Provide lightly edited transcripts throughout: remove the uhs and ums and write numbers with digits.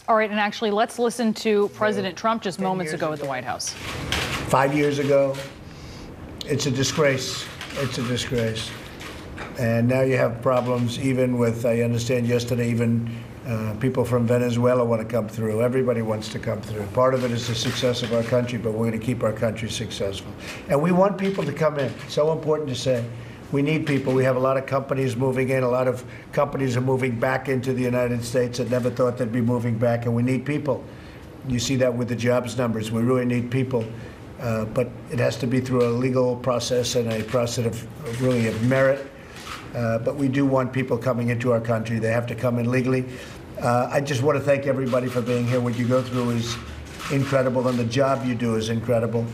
All right, and actually, let's listen to President Trump just moments ago at the White House. 5 years ago, it's a disgrace. It's a disgrace. And now you have problems even with, I understand yesterday, even people from Venezuela want to come through. Everybody wants to come through. Part of it is the success of our country, but we're going to keep our country successful. And we want people to come in. It's so important to say. We need people. We have a lot of companies moving in. A lot of companies are moving back into the United States that never thought they'd be moving back, and we need people. You see that with the jobs numbers. We really need people. But it has to be through a legal process and a process of really of merit. But we do want people coming into our country. They have to come in legally. I just want to thank everybody for being here. What you go through is incredible, and the job you do is incredible.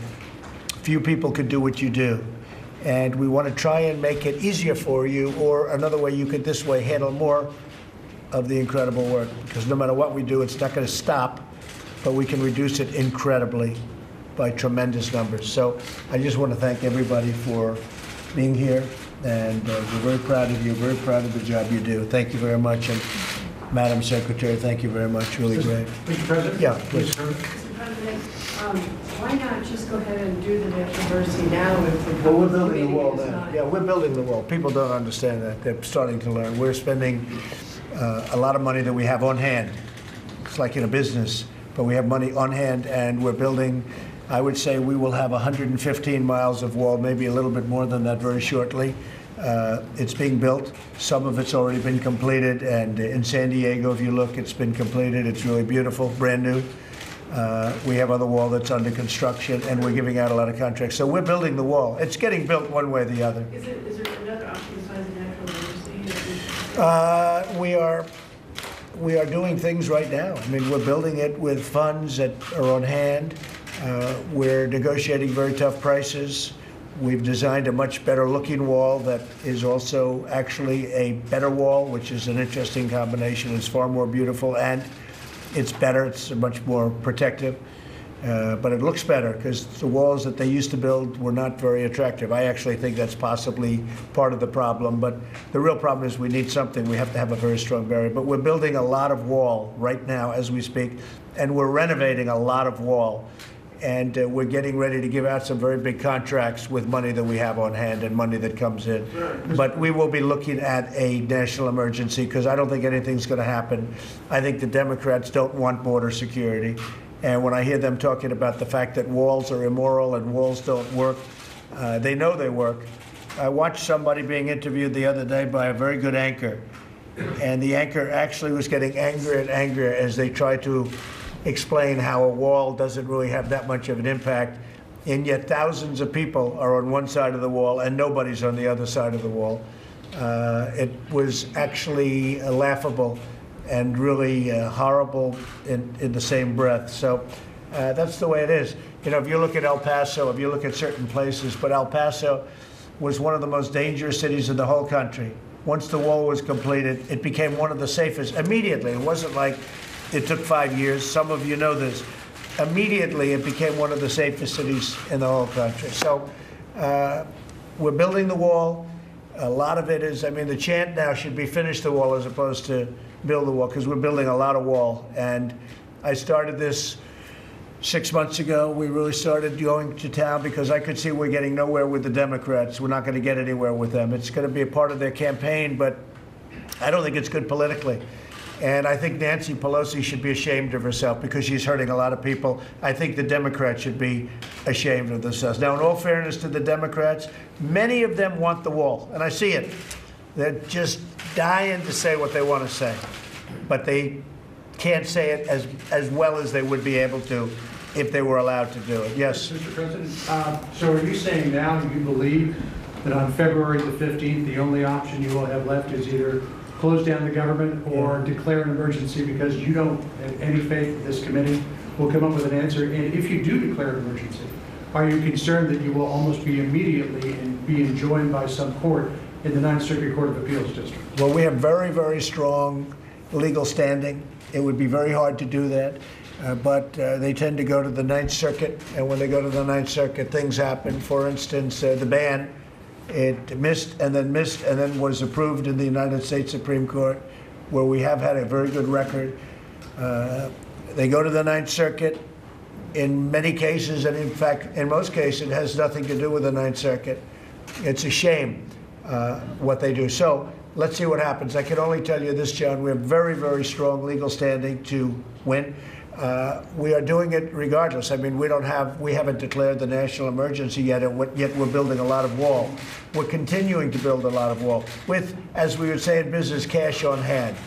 Few people could do what you do. And we want to try and make it easier for you, or another way you could this way handle more of the incredible work. Because no matter what we do, it's not going to stop, but we can reduce it incredibly by tremendous numbers. So I just want to thank everybody for being here, and we're very proud of you, very proud of the job you do. Thank you very much, and Madam Secretary, thank you very much. Really great. Mr. President? Yeah, please. Mr. President, why not just go ahead and do the National University now if the Well, we're building the meeting wall is now. not- Yeah, we're building the wall. People don't understand that. They're starting to learn. We're spending a lot of money that we have on hand. It's like in a business, but we have money on hand, and we're building. I would say we will have 115 miles of wall, maybe a little bit more than that very shortly. It's being built. Some of it's already been completed, and in San Diego, if you look, it's been completed. It's really beautiful, brand new. We have other wall that's under construction, and we're giving out a lot of contracts. So we're building the wall. It's getting built one way or the other. Is there another option besides the National University? We are doing things right now. I mean, we're building it with funds that are on hand. We're negotiating very tough prices. We've designed a much better looking wall that is also actually a better wall, which is an interesting combination. It's far more beautiful, and it's better. It's much more protective. But it looks better because the walls that they used to build were not very attractive. I actually think that's possibly part of the problem. But the real problem is we need something. We have to have a very strong barrier. But we're building a lot of wall right now as we speak, and we're renovating a lot of wall. And we're getting ready to give out some very big contracts with money that we have on hand and money that comes in. But we will be looking at a national emergency because I don't think anything's going to happen. I think the Democrats don't want border security. And when I hear them talking about the fact that walls are immoral and walls don't work, they know they work. I watched somebody being interviewed the other day by a very good anchor. And the anchor actually was getting angrier and angrier as they tried to explain how a wall doesn't really have that much of an impact, and yet thousands of people are on one side of the wall and nobody's on the other side of the wall. It was actually laughable and really horrible in the same breath. So that's the way it is. You know, if you look at El Paso, if you look at certain places, but El Paso was one of the most dangerous cities in the whole country. Once the wall was completed, it became one of the safest immediately. It wasn't like it took 5 years. Some of you know this. Immediately, it became one of the safest cities in the whole country. So we're building the wall. A lot of it is, I mean, the chant now should be finish the wall as opposed to build the wall, because we're building a lot of wall. And I started this 6 months ago. We really started going to town because I could see we're getting nowhere with the Democrats. We're not going to get anywhere with them. It's going to be a part of their campaign, but I don't think it's good politically. And I think Nancy Pelosi should be ashamed of herself because she's hurting a lot of people. I think the Democrats should be ashamed of themselves. Now, in all fairness to the Democrats, many of them want the wall, and I see it. They're just dying to say what they want to say, but they can't say it as well as they would be able to if they were allowed to do it. Yes? Mr. President, so are you saying now you believe that on February the 15th, the only option you will have left is either close down the government or declare an emergency because you don't have any faith that this committee will come up with an answer? And if you do declare an emergency, are you concerned that you will almost be immediately be enjoined by some court in the Ninth Circuit Court of Appeals District? Well, we have very, very strong legal standing. It would be very hard to do that. But they tend to go to the Ninth Circuit, and when they go to the Ninth Circuit, things happen. For instance, the ban, it missed and then was approved in the United States Supreme Court, where we have had a very good record. They go to the Ninth Circuit. In many cases, and in fact, in most cases, it has nothing to do with the Ninth Circuit. It's a shame what they do. So let's see what happens. I can only tell you this, John. We have very, very strong legal standing to win. We are doing it regardless. I mean, we haven't declared the national emergency yet, and yet we're building a lot of wall. We're continuing to build a lot of wall with, as we would say in business, cash on hand.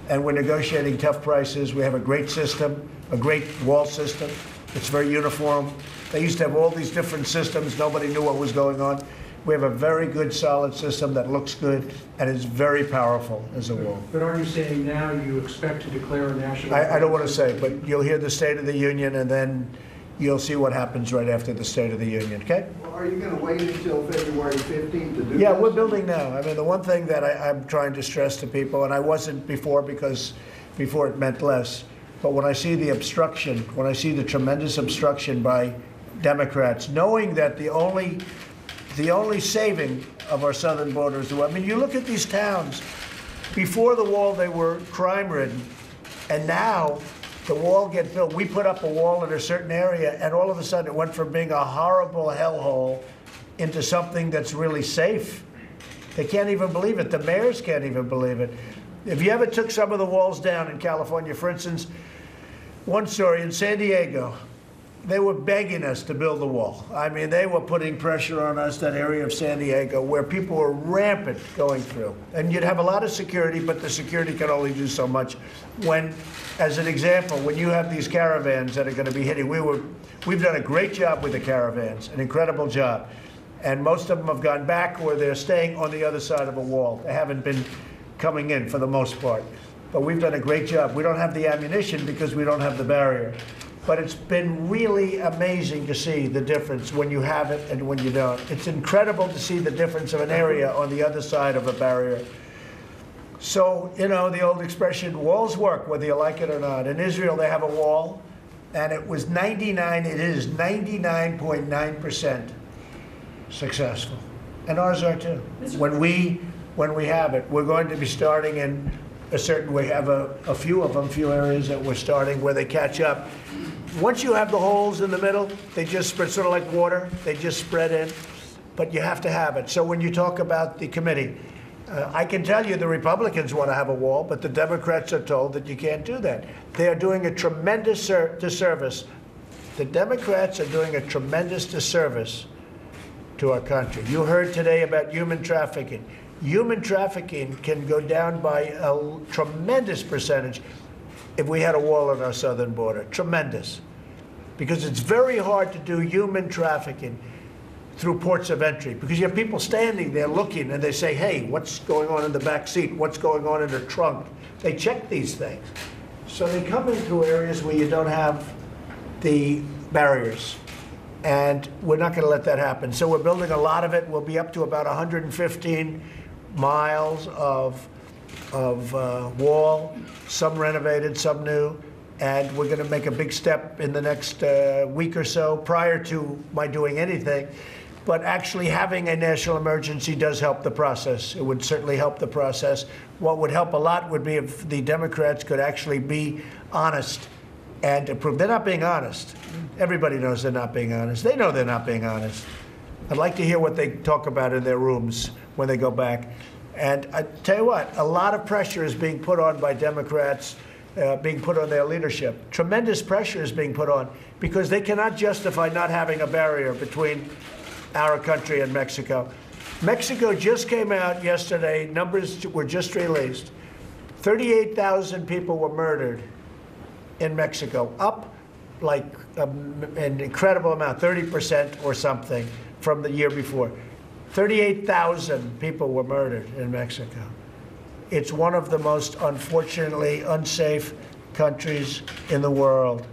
And we're negotiating tough prices. We have a great system, a great wall system. It's very uniform. They used to have all these different systems. Nobody knew what was going on. We have a very good, solid system that looks good and is very powerful as a wall. But are you saying now you expect to declare a national emergency? I don't want to say, but you'll hear the State of the Union, and then you'll see what happens right after the State of the Union, okay? Well, are you going to wait until February 15th to do Yeah, this? we're building now. I mean, the one thing that I'm trying to stress to people, and I wasn't before because before it meant less, but when I see the obstruction, when I see the tremendous obstruction by Democrats, knowing that the only saving of our southern border is the wall. I mean, you look at these towns. Before the wall, they were crime-ridden, and now the wall gets built. We put up a wall in a certain area, and all of a sudden it went from being a horrible hellhole into something that's really safe. They can't even believe it. The mayors can't even believe it. If you ever took some of the walls down in California, for instance, one story in San Diego, they were begging us to build the wall. I mean, they were putting pressure on us, that area of San Diego, where people were rampant going through. And you'd have a lot of security, but the security can only do so much. When, as an example, when you have these caravans that are going to be hitting, we've done a great job with the caravans, an incredible job. And most of them have gone back, or they're staying on the other side of a wall. They haven't been coming in for the most part. But we've done a great job. We don't have the ammunition because we don't have the barrier. But it's been really amazing to see the difference when you have it and when you don't. It's incredible to see the difference of an area on the other side of a barrier. So, you know, the old expression, walls work whether you like it or not. In Israel, they have a wall, and it is 99.9% successful. And ours are too. When we have it, we're going to be starting in we have a few areas that we're starting where they catch up. Once you have the holes in the middle, they just spread, sort of like water, they just spread in, but you have to have it. So when you talk about the committee, I can tell you the Republicans want to have a wall, but the Democrats are told that you can't do that. They are doing a tremendous disservice. The Democrats are doing a tremendous disservice to our country. You heard today about human trafficking. Human trafficking can go down by a tremendous percentage if we had a wall on our southern border. Tremendous. Because it's very hard to do human trafficking through ports of entry, because you have people standing there looking, and they say, hey, what's going on in the back seat? What's going on in the trunk? They check these things. So they come in through areas where you don't have the barriers. And we're not going to let that happen. So we're building a lot of it. We'll be up to about 115 miles of wall, some renovated, some new, and we're going to make a big step in the next week or so prior to my doing anything. But actually having a national emergency does help the process. It would certainly help the process. What would help a lot would be if the Democrats could actually be honest and approve. They're not being honest. Everybody knows they're not being honest. They know they're not being honest. I'd like to hear what they talk about in their rooms when they go back. And I tell you what, a lot of pressure is being put on by Democrats, being put on their leadership. Tremendous pressure is being put on because they cannot justify not having a barrier between our country and Mexico. Mexico just came out yesterday, numbers were just released. 38,000 people were murdered in Mexico, up like an incredible amount, 30% or something from the year before. 38,000 people were murdered in Mexico. It's one of the most, unfortunately, unsafe countries in the world.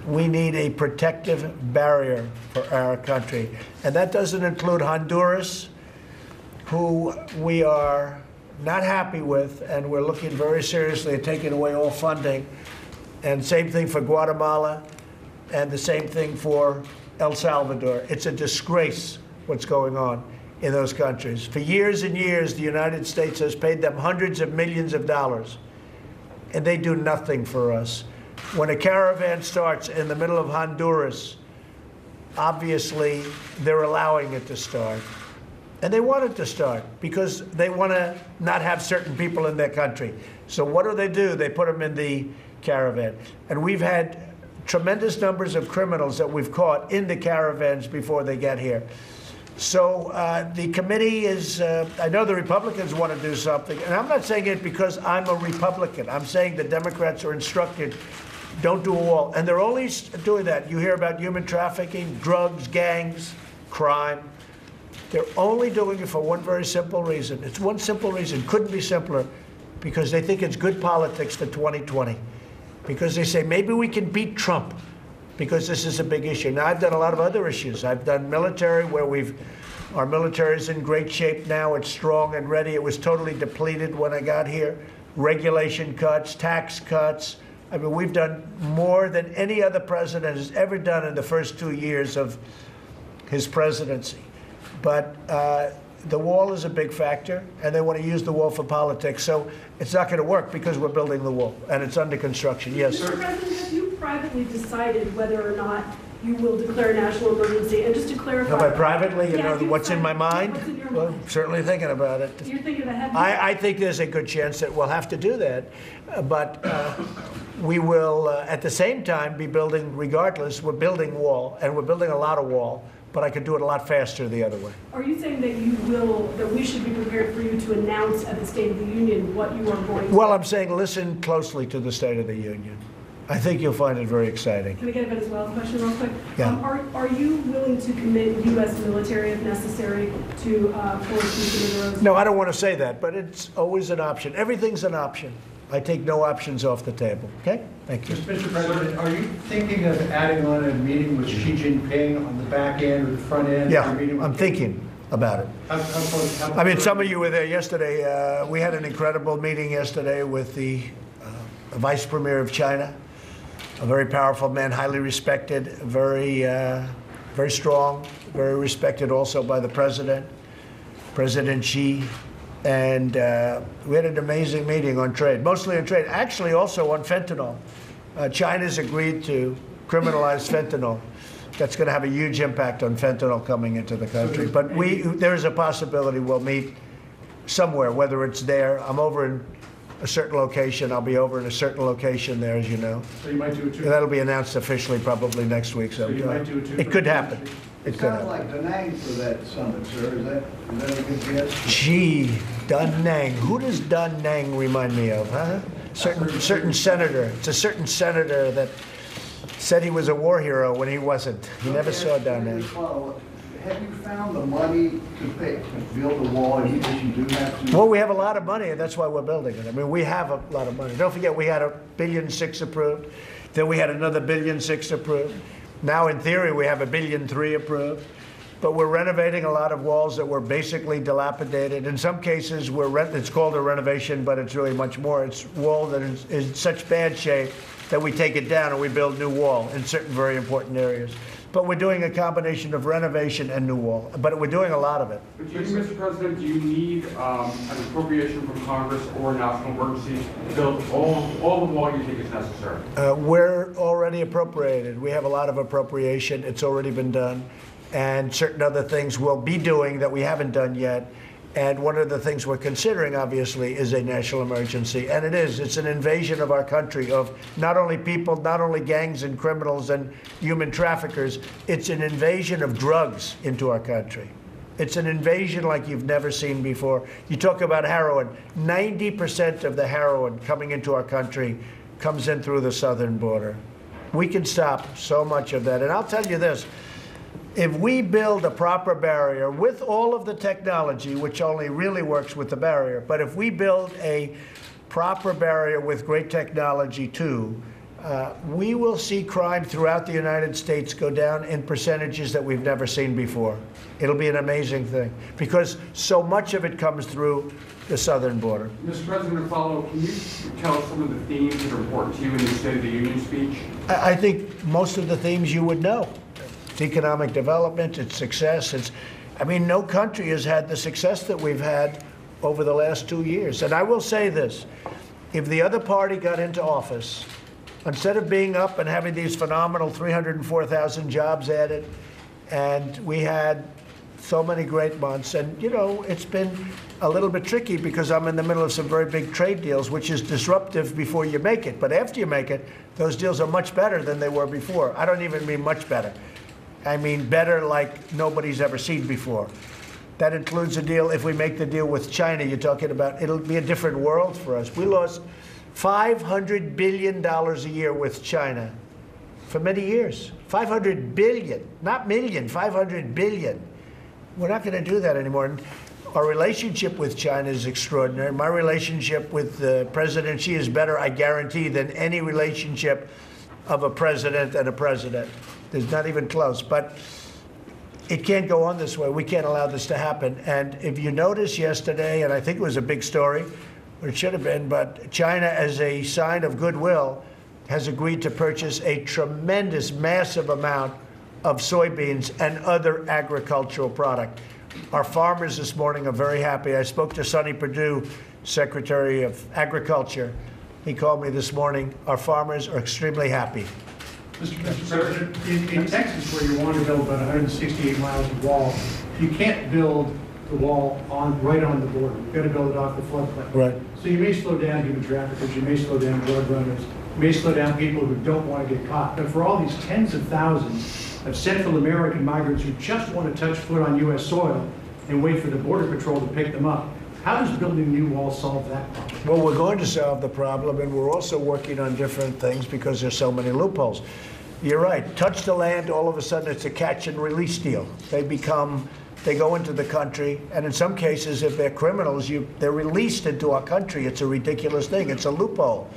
We need a protective barrier for our country. And that doesn't include Honduras, who we are not happy with, and we're looking very seriously at taking away all funding. And same thing for Guatemala, and the same thing for El Salvador. It's a disgrace what's going on in those countries. For years and years, the United States has paid them hundreds of millions of dollars. and they do nothing for us. When a caravan starts in the middle of Honduras, obviously they're allowing it to start. And they want it to start because they want to not have certain people in their country. So what do? They put them in the caravan. And we've had tremendous numbers of criminals that we've caught in the caravans before they get here. So the committee is, I know the Republicans want to do something, and I'm not saying it because I'm a Republican. I'm saying the Democrats are instructed, don't do a wall. And they're only doing that. You hear about human trafficking, drugs, gangs, crime. They're only doing it for one very simple reason. It's one simple reason. Couldn't be simpler. Because they think it's good politics for 2020. Because they say, maybe we can beat Trump. Because this is a big issue. Now, I've done a lot of other issues. I've done military, where our military is in great shape now. It's strong and ready. It was totally depleted when I got here. Regulation cuts, tax cuts. I mean, we've done more than any other president has ever done in the first 2 years of his presidency. But the wall is a big factor, and they want to use the wall for politics. So it's not going to work because we're building the wall, and it's under construction. Yes, Mr. President, have you privately decided whether or not you will declare a national emergency? And just to clarify, have I privately, you Yeah, know, what's in my mind? What's in your Well, mind? certainly thinking about it. You're thinking ahead. I think there's a good chance that we'll have to do that, but we will, at the same time, be building, regardless, we're building wall, and we're building a lot of wall, but I could do it a lot faster the other way. Are you saying that we should be prepared for you to announce at the State of the Union what you are going to? Well, I'm saying listen closely to the State of the Union. I think you'll find it very exciting. Can I get a Venezuela question real quick? Yeah. Are you willing to commit U.S. military, if necessary, to force Maduro? No, I don't want to say that, but it's always an option. Everything's an option. I take no options off the table. Okay? Thank you. Mr. President, are you thinking of adding on a meeting with Xi Jinping on the back end or the front end? Yeah, Or meeting with I'm thinking about it. How close? I mean, some of you were there yesterday. We had an incredible meeting yesterday with the Vice Premier of China, a very powerful man, highly respected, very strong, very respected also by the President, President Xi. And we had an amazing meeting on trade, mostly on trade, actually also on fentanyl. China's agreed to criminalize fentanyl. That's going to have a huge impact on fentanyl coming into the country. But there is a possibility we'll meet somewhere, whether it's there. I'm over in a certain location. I'll be over in a certain location there, as you know. So you might do it too. That'll be announced officially probably next week. So you might do it too. it could happen. It It could sounds happen. like Da Nang for that summit, sir. Is that a good guess? Gee, Da Nang. Who does Da Nang remind me of, huh? Certain senator. It's a certain senator that said he was a war hero when he wasn't. He never saw Da Nang. Have you found the money to build the wall in case you do have to? Well, we have a lot of money, and that's why we're building it. I mean, we have a lot of money. Don't forget, we had $1.6 billion approved. Then we had another $1.6 billion approved. Now, in theory, we have $1.3 billion approved. But we're renovating a lot of walls that were basically dilapidated. In some cases, it's called a renovation, but it's really much more. It's wall that is in such bad shape that we take it down and we build new wall in certain very important areas. But we're doing a combination of renovation and new wall. But we're doing a lot of it. But Mr. President, do you need an appropriation from Congress or a national emergency to build all the wall you think is necessary? We're already appropriated. We have a lot of appropriation. It's already been done. And certain other things we'll be doing that we haven't done yet. And one of the things we're considering, obviously, is a national emergency. And it is. It's an invasion of our country of not only people, not only gangs and criminals and human traffickers. It's an invasion of drugs into our country. It's an invasion like you've never seen before. You talk about heroin. 90% of the heroin coming into our country comes in through the southern border. We can stop so much of that. And I'll tell you this. If we build a proper barrier with all of the technology, which only really works with the barrier, but if we build a proper barrier with great technology too, we will see crime throughout the United States go down in percentages that we've never seen before. It'll be an amazing thing because so much of it comes through the southern border. Mr. President, can you tell us some of the themes that are important to you in your State of the Union speech? I think most of the themes you would know. It's economic development, it's success. I mean, no country has had the success that we've had over the last 2 years. And I will say this, if the other party got into office, instead of being up and having these phenomenal 304,000 jobs added, and we had so many great months, and it's been a little bit tricky because I'm in the middle of some very big trade deals, which is disruptive before you make it. But after you make it, those deals are much better than they were before. I don't even mean much better. I mean better like nobody's ever seen before. That includes a deal, if we make the deal with China, you're talking about, it'll be a different world for us. We lost $500 billion a year with China for many years. 500 billion, not million, 500 billion. We're not going to do that anymore. And our relationship with China is extraordinary. My relationship with President Xi is better, I guarantee, than any relationship of a president and a president. There's not even close. But it can't go on this way. We can't allow this to happen. And if you notice yesterday, and I think it was a big story, or it should have been, but China, as a sign of goodwill, has agreed to purchase a tremendous, massive amount of soybeans and other agricultural product. Our farmers this morning are very happy. I spoke to Sonny Perdue, Secretary of Agriculture. He called me this morning. Our farmers are extremely happy. Mr. President, in Texas, where you want to build about 168 miles of wall, you can't build the wall right on the border. You've got to build it off the floodplain. Right. So you may slow down human traffickers, you may slow down drug runners, you may slow down people who don't want to get caught. But for all these tens of thousands of Central American migrants who just want to touch foot on U.S. soil and wait for the Border Patrol to pick them up, how does building a new wall solve that problem? Well, we're going to solve the problem, and we're also working on different things because there's so many loopholes. You're right. Touch the land, all of a sudden it's a catch and release deal. They go into the country, and in some cases, if they're criminals, they're released into our country. It's a ridiculous thing. It's a loophole.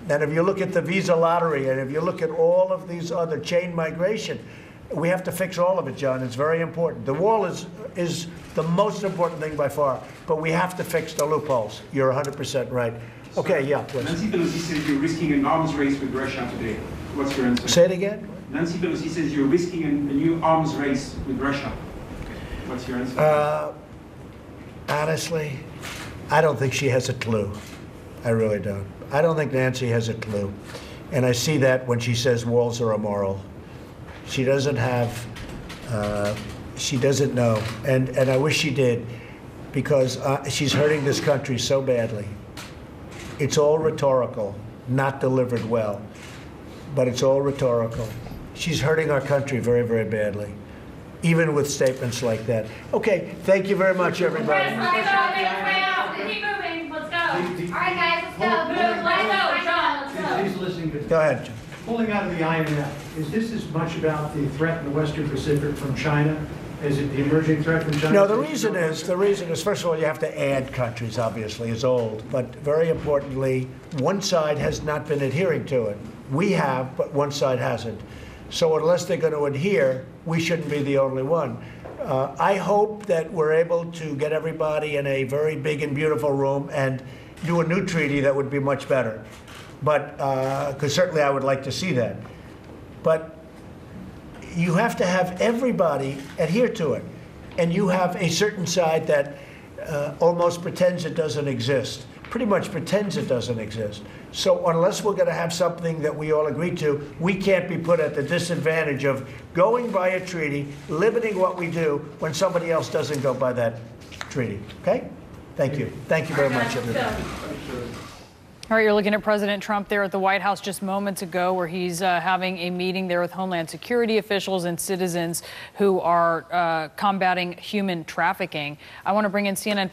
And if you look at the visa lottery, and if you look at all of these other chain migration, we have to fix all of it, John. It's very important. The wall is the most important thing by far, but we have to fix the loopholes. You're 100% right. Okay, yeah, please. Nancy Pelosi says you're risking an arms race with Russia today. What's your answer? Say it again. Nancy Pelosi says you're risking a new arms race with Russia. What's your answer? Honestly, I don't think she has a clue. I really don't. I don't think Nancy has a clue. And I see that when she says walls are immoral. She doesn't have, she doesn't know. And I wish she did, because she's hurting this country so badly. It's all rhetorical, not delivered well, but it's all rhetorical. She's hurting our country very, very badly, even with statements like that. Okay, thank you very much, everybody. Keep moving. Let's go. All right, guys, let's go. Let's go, John. Let's go. Please listen to Go ahead, John. Pulling out of the IMF, is this as much about the threat in the Western Pacific from China as it the emerging threat from China? No, the reason is, first of all, you have to add countries, obviously, it's old. But very importantly, one side has not been adhering to it. We have, but one side hasn't. So unless they're going to adhere, we shouldn't be the only one. I hope that we're able to get everybody in a very big and beautiful room and do a new treaty that would be much better. But, because certainly I would like to see that. But you have to have everybody adhere to it. And you have a certain side that almost pretends it doesn't exist, pretty much pretends it doesn't exist. So unless we're going to have something that we all agree to, we can't be put at the disadvantage of going by a treaty, limiting what we do when somebody else doesn't go by that treaty. Okay? Thank you. Thank you very much, everybody. All right, you're looking at President Trump there at the White House just moments ago, where he's having a meeting there with Homeland Security officials and citizens who are combating human trafficking. I want to bring in CNN